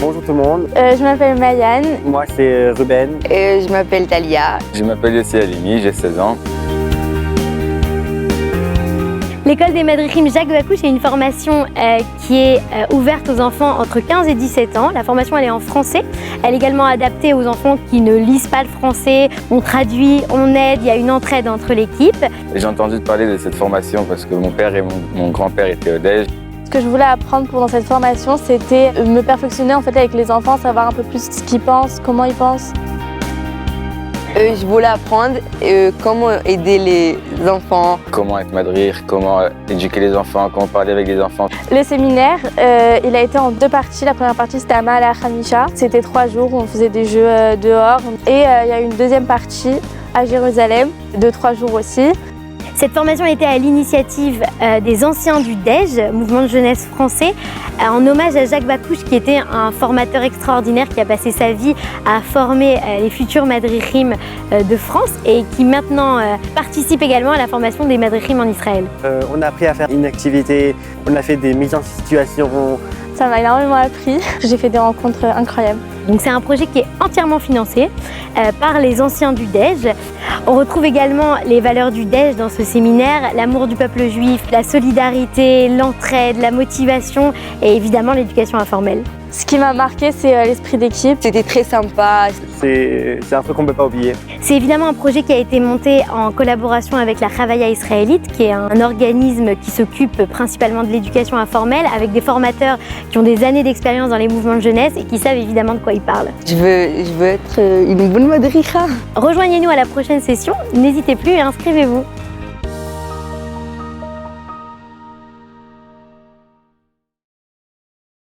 Bonjour tout le monde, Je m'appelle Mayanne. moi c'est Ruben. Je m'appelle Talia. Je m'appelle Yossi Halimi, j'ai 16 ans. L'école des Madrichim Jacques Bakouche est une formation qui est ouverte aux enfants entre 15 et 17 ans. La formation elle est en français. Elle est également adaptée aux enfants qui ne lisent pas le français. On traduit, on aide, il y a une entraide entre l'équipe. J'ai entendu parler de cette formation parce que mon père et mon grand-père étaient au déj. Ce que je voulais apprendre pendant cette formation, c'était me perfectionner en fait avec les enfants, savoir un peu plus ce qu'ils pensent, comment ils pensent. Je voulais apprendre comment aider les enfants. Comment être madrir, comment éduquer les enfants, comment parler avec les enfants. Le séminaire, il a été en 2 parties. La première partie, c'était à Ma'ale HaChamisha. C'était 3 jours où on faisait des jeux dehors. Et il y a eu une deuxième partie à Jérusalem, de 3 jours aussi. Cette formation était à l'initiative des anciens du DEJ, mouvement de jeunesse français, en hommage à Jacques Bakouche qui était un formateur extraordinaire qui a passé sa vie à former les futurs madrichim de France et qui maintenant participe également à la formation des madrichim en Israël. On a appris à faire une activité, on a fait des mises en situation. Ça m'a énormément appris. J'ai fait des rencontres incroyables. Donc c'est un projet qui est entièrement financé par les anciens du DEJ. On retrouve également les valeurs du DEJ dans ce séminaire, l'amour du peuple juif, la solidarité, l'entraide, la motivation et évidemment l'éducation informelle. Ce qui m'a marqué, c'est l'esprit d'équipe. C'était très sympa. C'est un truc qu'on ne peut pas oublier. C'est évidemment un projet qui a été monté en collaboration avec la Chavaya israélite, qui est un organisme qui s'occupe principalement de l'éducation informelle, avec des formateurs qui ont des années d'expérience dans les mouvements de jeunesse et qui savent évidemment de quoi ils parlent. Je veux être une bonne madricha. Rejoignez-nous à la prochaine session, n'hésitez plus et inscrivez-vous.